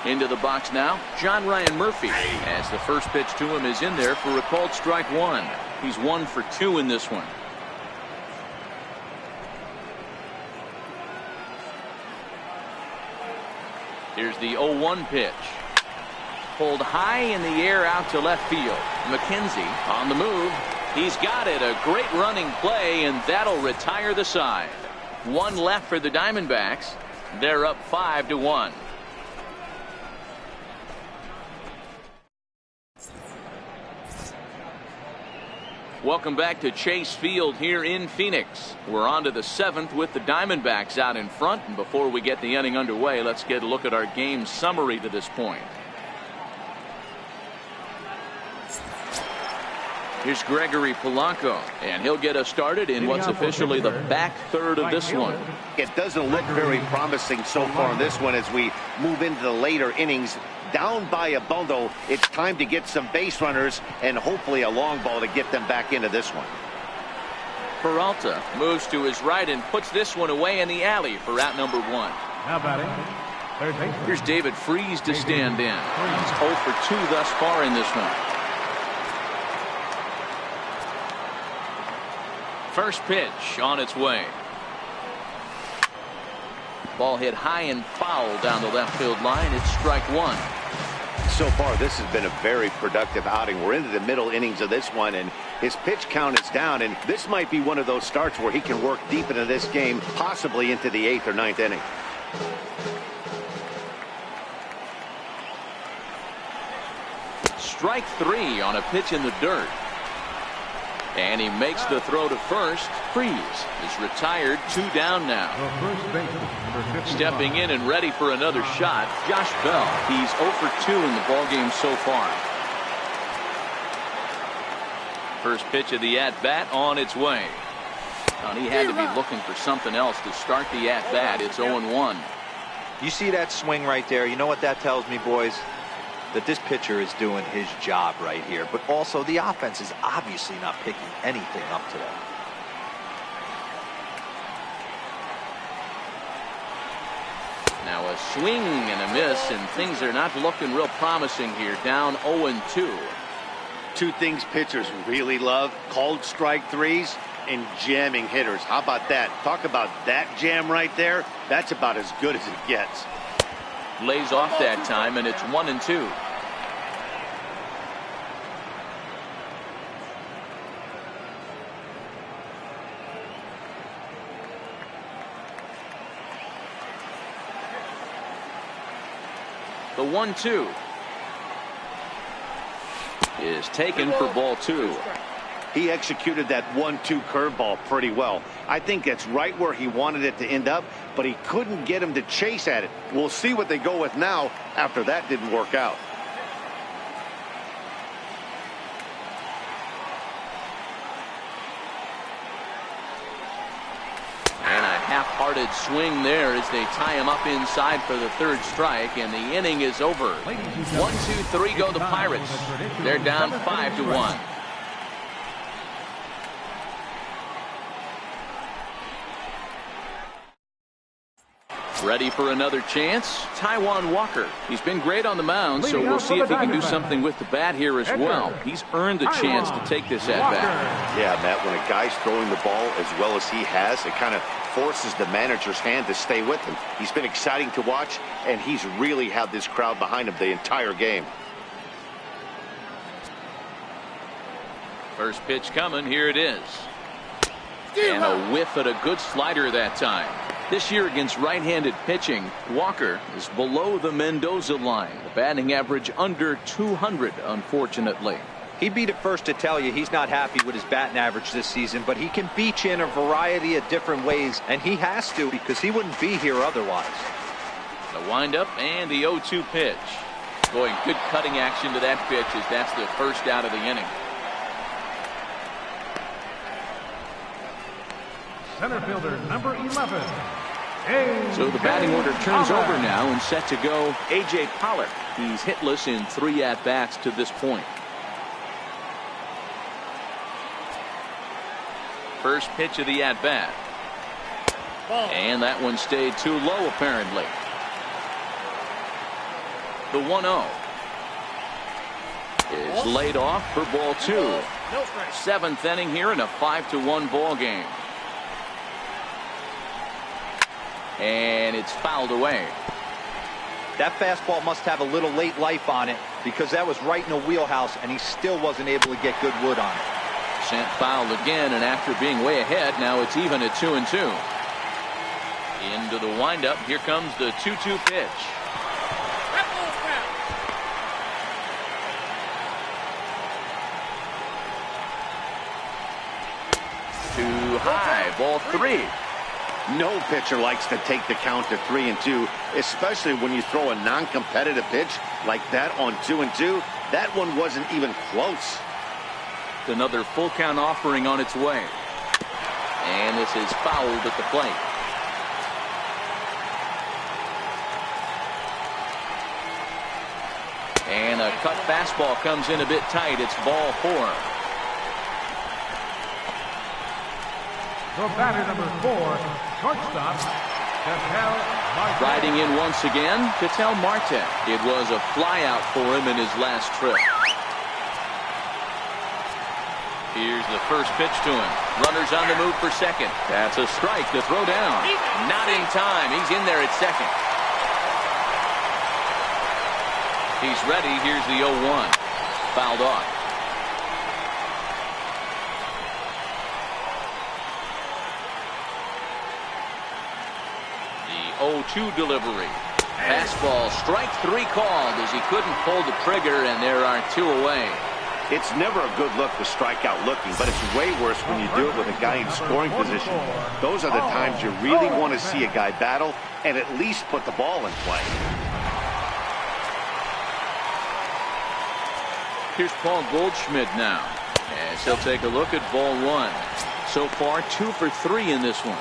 Into the box now, John Ryan Murphy, as the first pitch to him is in there for a called strike one. He's 1 for 2 in this one. Here's the 0-1 pitch. Pulled high in the air out to left field. McKenzie on the move. He's got it. A great running play, and that'll retire the side. 1 left for the Diamondbacks. They're up 5-1. Welcome back to Chase Field here in Phoenix. We're on to the 7th with the Diamondbacks out in front. And before we get the inning underway, let's get a look at our game summary to this point. Here's Gregory Polanco, and he'll get us started in what's officially the back third of this one. It doesn't look very promising so far in this one as we move into the later innings. Down by a bundle, it's time to get some base runners and hopefully a long ball to get them back into this one. Peralta moves to his right and puts this one away in the alley for out number 1. Now batting, third baseman. Here's David Freese to stand in. He's 0 for 2 thus far in this one. First pitch on its way. Ball hit high and foul down the left field line. It's strike 1. So far, this has been a very productive outing. We're into the middle innings of this one, and his pitch count is down, and this might be one of those starts where he can work deep into this game, possibly into the 8th or 9th inning. Strike 3 on a pitch in the dirt. And he makes the throw to first. Freese is retired. 2 down now. Stepping in and ready for another shot, Josh Bell. He's 0 for 2 in the ballgame so far. First pitch of the at-bat on its way. And he had to be looking for something else to start the at-bat. It's 0-1. You see that swing right there? You know what that tells me, boys? That this pitcher is doing his job right here, but also the offense is obviously not picking anything up today. Now a swing and a miss, and things are not looking real promising here. Down 0-2. 2 things pitchers really love: called strike 3s and jamming hitters. How about that? Talk about that jam right there. That's about as good as it gets. Lays off that time, and it's 1-2. The 1-2 is taken for ball 2. He executed that 1-2 curveball pretty well. I think that's right where he wanted it to end up, but he couldn't get him to chase at it. We'll see what they go with now after that didn't work out. And a half-hearted swing there as they tie him up inside for the 3rd strike, and the inning is over. 1-2-3 go the Pirates. They're down 5-1. Ready for another chance? Taijuan Walker. He's been great on the mound, so we'll see if he can do something with the bat here as well. He's earned the chance to take this at bat. Yeah, Matt, when a guy's throwing the ball as well as he has, it kind of forces the manager's hand to stay with him. He's been exciting to watch, and he's really had this crowd behind him the entire game. First pitch coming. Here it is. And a whiff at a good slider that time. This year against right-handed pitching, Walker is below the Mendoza line. The batting average under 200, unfortunately. He'd be the first to tell you he's not happy with his batting average this season, but he can beat you in a variety of different ways, and he has to because he wouldn't be here otherwise. The windup and the 0-2 pitch. Boy, good cutting action to that pitch as that's the first out of the inning. Center fielder number 11. So the batting order turns over now and set to go A.J. Pollock. He's hitless in 3 at-bats to this point. First pitch of the at-bat. And that one stayed too low apparently. The 1-0 is laid off for ball 2. 7th inning here in a 5-1 ball game. And it's fouled away. That fastball must have a little late life on it because that was right in the wheelhouse and he still wasn't able to get good wood on it. Sent foul again, and after being way ahead, now it's even at 2-2. Into the windup, here comes the 2-2 pitch. Too high, ball 3. No pitcher likes to take the count to 3-2, especially when you throw a non-competitive pitch like that on 2-2. That one wasn't even close. Another full count offering on its way. And this is fouled at the plate. And a cut fastball comes in a bit tight. It's ball 4. The batter number 4, shortstop, Ketel Marte. Riding in once again, Ketel Marte. It was a flyout for him in his last trip. Here's the first pitch to him. Runners on the move for second. That's a strike to throw down. Not in time. He's in there at second. He's ready. Here's the 0-1. Fouled off. The 0-2 delivery. Fastball, strike 3 called as he couldn't pull the trigger, and there are 2 away. It's never a good look to strike out looking, but it's way worse when you do it with a guy in scoring position. Those are the times you really want to see a guy battle and at least put the ball in play. Here's Paul Goldschmidt now, as he'll take a look at ball 1. So far 2 for 3 in this one.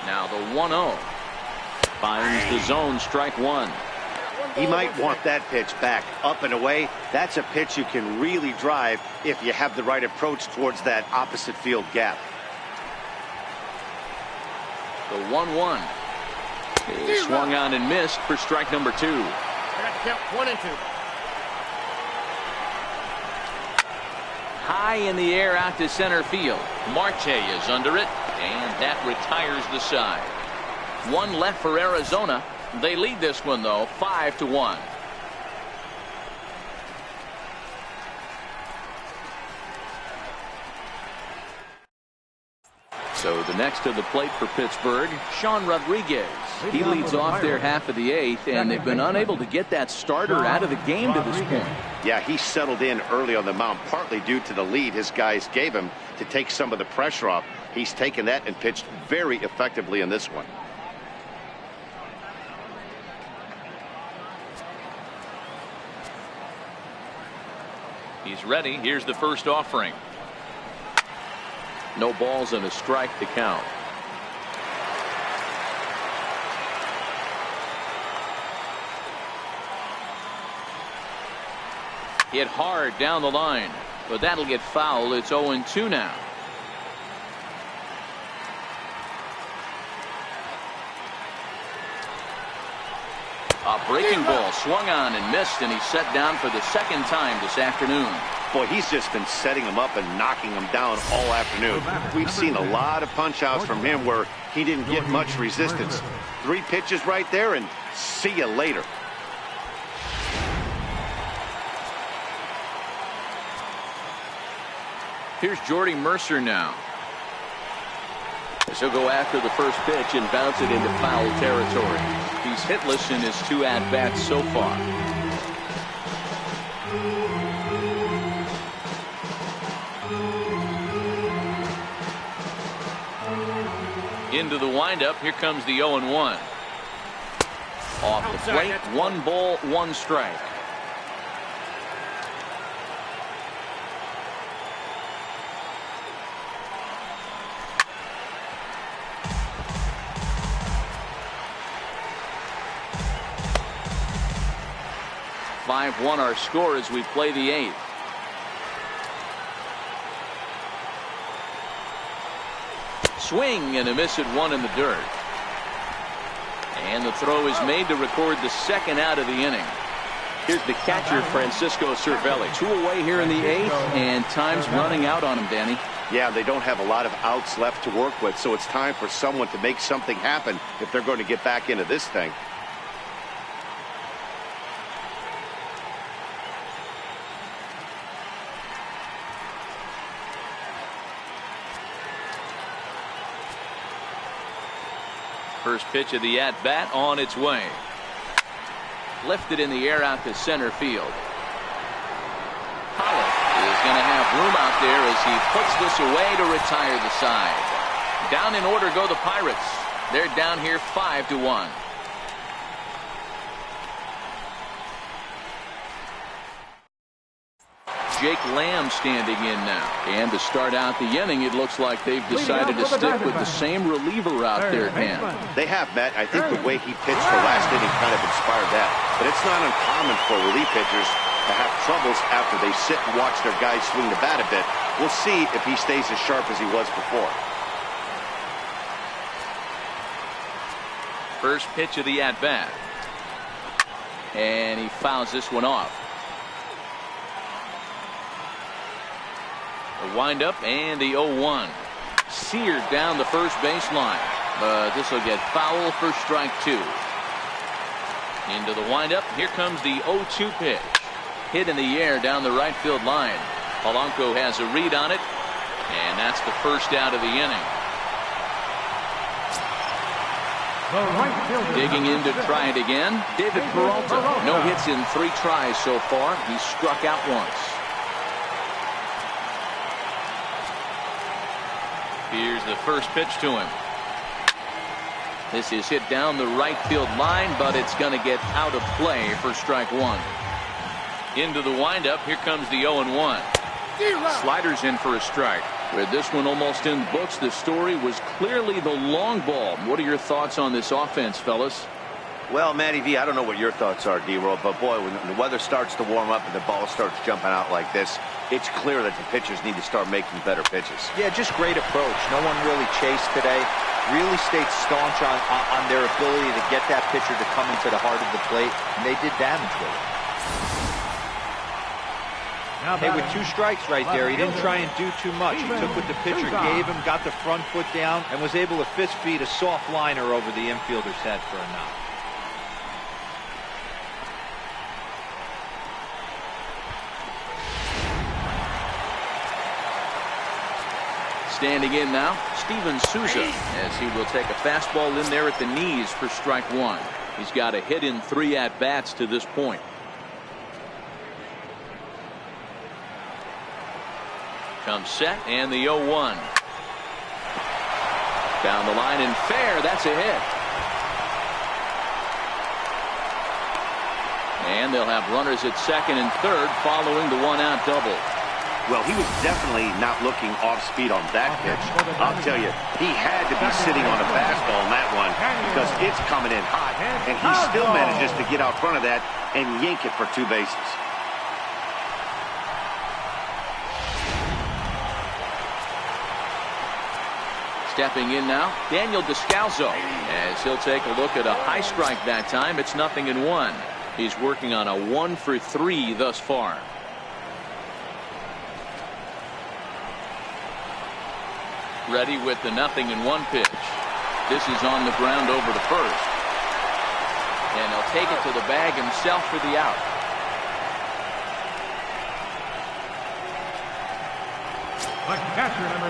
Now the 1-0 finds the zone, strike 1. He might want that pitch back up and away. That's a pitch you can really drive if you have the right approach towards that opposite field gap. The 1-1 is swung on and missed for strike number 2. I got to count 1 and 2. High in the air out to center field. Marte is under it, and that retires the side. 1 left for Arizona. They lead this one though 5-1. So the next to the plate for Pittsburgh, Sean Rodriguez. He leads off their half of the 8th, and they've been unable to get that starter out of the game to this point. Yeah, he settled in early on the mound, partly due to the lead his guys gave him to take some of the pressure off. He's taken that and pitched very effectively in this one. He's ready. Here's the first offering. No balls and a strike to count. Hit hard down the line, but that'll get foul. It's 0-2 now. A breaking ball swung on and missed, and he's set down for the second time this afternoon. Boy, he's just been setting him up and knocking him down all afternoon. We've seen a lot of punch outs from him where he didn't get much resistance. 3 pitches right there, and see you later. Here's Jordy Mercer now. He'll go after the first pitch and bounce it into foul territory. He's hitless in his 2 at-bats so far. Into the windup. Here comes the 0-1. Off the plate. 1 ball, 1 strike. 5-1 our score as we play the 8th. Swing and a miss at 1 in the dirt. And the throw is made to record the second out of the inning. Here's the catcher, Francisco Cervelli. 2 away here in the 8th, and time's running out on him, Danny. Yeah, they don't have a lot of outs left to work with, so it's time for someone to make something happen if they're going to get back into this thing. First pitch of the at-bat on its way. Lifted in the air out to center field. Pollock is going to have room out there as he puts this away to retire the side. Down in order go the Pirates. They're down here 5-1. Jake Lamb standing in now. And to start out the inning, it looks like they've decided to stick with the same reliever out there, Dan. They have, Matt. I think the way he pitched the last inning kind of inspired that. But it's not uncommon for relief pitchers to have troubles after they sit and watch their guys swing the bat a bit. We'll see if he stays as sharp as he was before. First pitch of the at-bat. And he fouls this one off. The windup and the 0-1. Seared down the first baseline. But this will get foul for strike 2. Into the windup. Here comes the 0-2 pitch. Hit in the air down the right field line. Polanco has a read on it. And that's the first out of the inning. Digging in to try it again. David Peralta. No hits in 3 tries so far. He's struck out once. Here's the first pitch to him. This is hit down the right field line, but it's going to get out of play for strike 1. Into the windup. Here comes the 0-1. Sliders in for a strike. With this one almost in the books, the story was clearly the long ball. What are your thoughts on this offense, fellas? Well, Matty V, I don't know what your thoughts are, D-Roll, but boy, when the weather starts to warm up and the ball starts jumping out like this, it's clear that the pitchers need to start making better pitches. Yeah, just great approach. No one really chased today. Really stayed staunch on their ability to get that pitcher to come into the heart of the plate, and they did damage with it. Hey, with 2 strikes right there, he didn't try and do too much. He took what the pitcher gave him, got the front foot down, and was able to fist feed a soft liner over the infielder's head for a knock. Standing in now, Steven Souza, as he will take a fastball in there at the knees for strike 1. He's got a hit in 3 at-bats to this point. Comes set and the 0-1. Down the line and fair. That's a hit. And they'll have runners at second and third following the 1-out double. Well, he was definitely not looking off speed on that pitch. I'll tell you, he had to be sitting on a fastball on that one because it's coming in hot, and he still manages to get out front of that and yank it for 2 bases. Stepping in now, Daniel Descalso, as he'll take a look at a high strike that time. It's 0-1. He's working on a 1-for-3 thus far. Ready with the 0-1 pitch. This is on the ground over to first. And he'll take it to the bag himself for the out.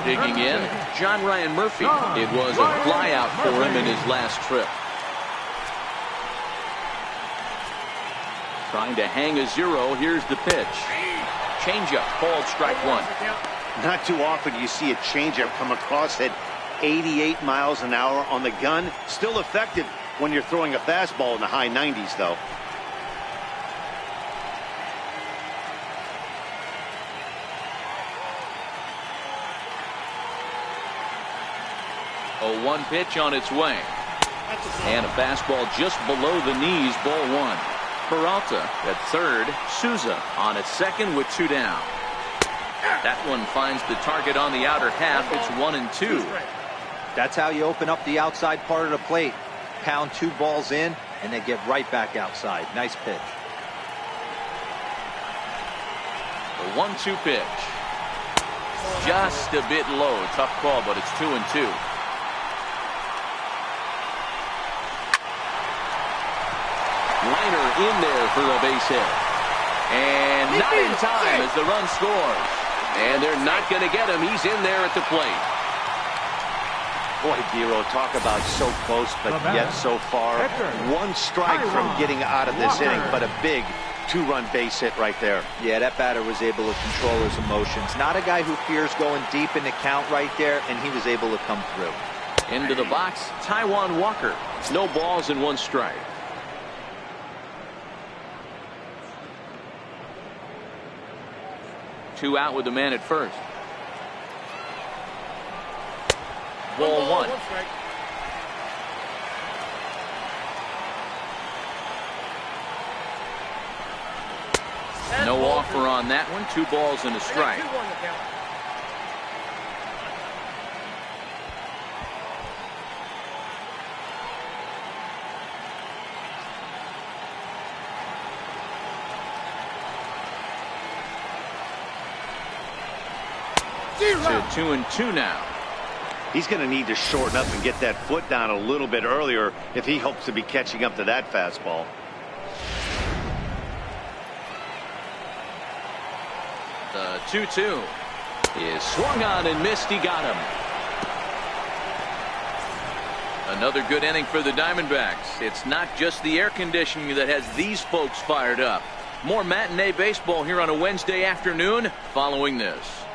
Digging in, John Ryan Murphy. It was a flyout for him in his last trip. Trying to hang a 0. Here's the pitch. Changeup called strike 1. Not too often do you see a changeup come across at 88 miles an hour on the gun. Still effective when you're throwing a fastball in the high 90s, though. A 1 pitch on its way. And a fastball just below the knees, ball 1. Peralta. At third, Souza on at second with 2 down. That one finds the target on the outer half. It's 1-2. That's how you open up the outside part of the plate. Pound 2 balls in, and then get right back outside. Nice pitch. The 1-2 pitch. Just a bit low. Tough call, but it's 2-2. Liner in there for a base hit. And not in time as the run scores. And they're not going to get him. He's in there at the plate. Boy, Dero, talk about so close, but yet so far. 1 strike from getting out of this inning, but a big 2-run base hit right there. Yeah, that batter was able to control his emotions. Not a guy who fears going deep in the count right there, and he was able to come through. Into the box, Taijuan Walker. No balls and 1 strike. Two out with the man at first. Ball 1. No offer on that one. 2 balls and a strike. To 2-2 now. He's going to need to shorten up and get that foot down a little bit earlier if he hopes to be catching up to that fastball. The 2-2 is swung on and missed. He got him. Another good inning for the Diamondbacks. It's not just the air conditioning that has these folks fired up. More matinee baseball here on a Wednesday afternoon following this.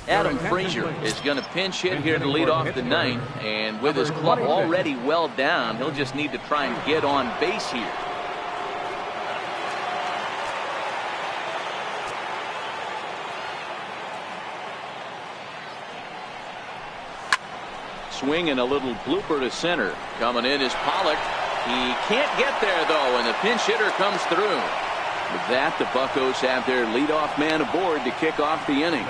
Adam Frazier is going to pinch hit here to lead off the 9th, and with his club already well down, he'll just need to try and get on base here. Swing and a little blooper to center. Coming in is Pollock. He can't get there though, and the pinch hitter comes through. With that, the Buccos have their leadoff man aboard to kick off the inning.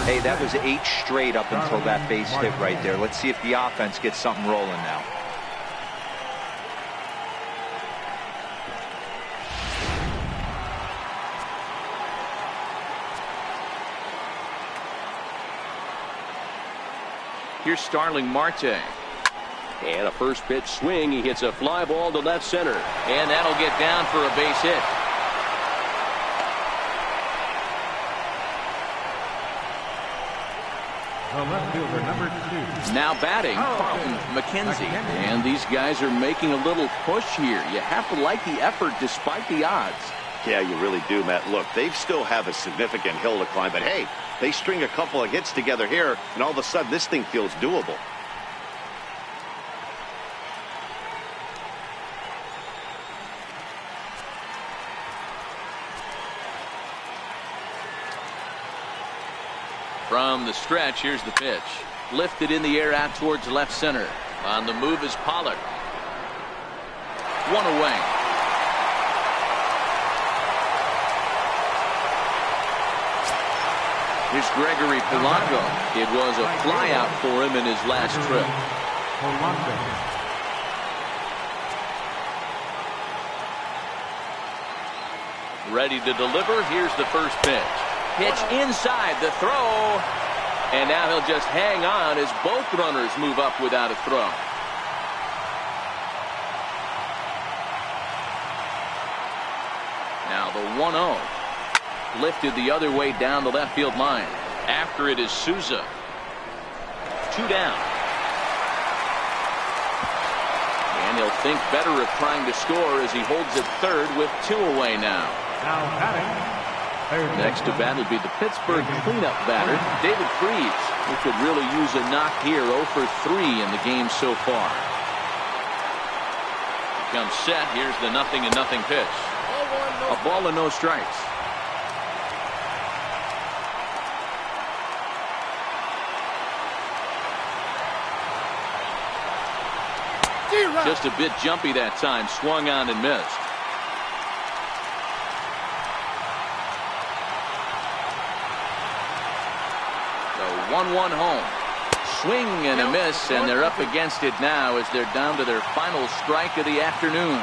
Hey, that was 8 straight up until that base hit right there. Let's see if the offense gets something rolling now. Here's Starling Marte. And a first pitch swing. He hits a fly ball to left center. And that'll get down for a base hit. The left fielder, number 2. Now batting, Carlton McKenzie. And these guys are making a little push here. You have to like the effort despite the odds. Yeah, you really do, Matt. Look, they still have a significant hill to climb, but hey, they string a couple of hits together here, and all of a sudden this thing feels doable. From the stretch, here's the pitch. Lifted in the air out towards left center. On the move is Pollock. 1 away. Here's Gregory Polanco. It was a flyout for him in his last trip. Ready to deliver. Here's the first pitch. Pitch inside, the throw. And now he'll just hang on as both runners move up without a throw. Now the 1-0. Lifted the other way down the left field line. After it is Souza. 2 down. And he'll think better of trying to score as he holds it third with 2 away now. Now batting. Next to bat will be the Pittsburgh cleanup batter, David Freese, who could really use a knock here. 0 for 3 in the game so far. Comes set. Here's the 0-0 pitch. A ball and no strikes. Just a bit jumpy that time. Swung on and missed. The 1-1 home. Swing and a miss, and they're up against it now as they're down to their final strike of the afternoon.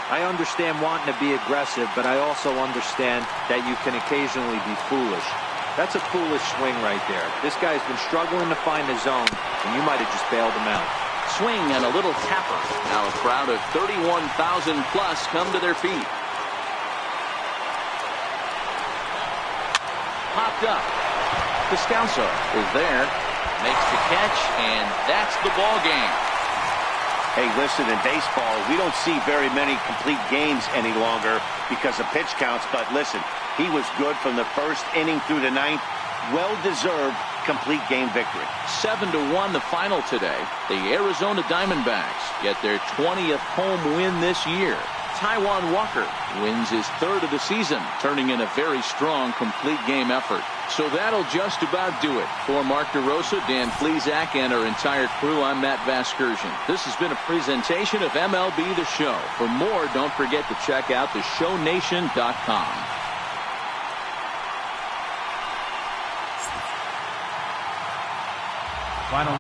I understand wanting to be aggressive, but I also understand that you can occasionally be foolish. That's a foolish swing right there. This guy's been struggling to find the zone, and you might have just bailed him out. Swing and a little tapper. Now a crowd of 31,000 plus come to their feet. Popped up. Descalso is there. Makes the catch, and that's the ball game. Hey, listen, in baseball, we don't see very many complete games any longer because of pitch counts. But listen, he was good from the first inning through the ninth. Well-deserved complete game victory. 7-1 the final today. The Arizona Diamondbacks get their 20th home win this year. Taijuan Walker wins his 3rd of the season, turning in a very strong complete game effort. So that'll just about do it. For Mark DeRosa, Dan Flezak, and our entire crew, I'm Matt Vasgersian. This has been a presentation of MLB The Show. For more, don't forget to check out theshownation.com. Final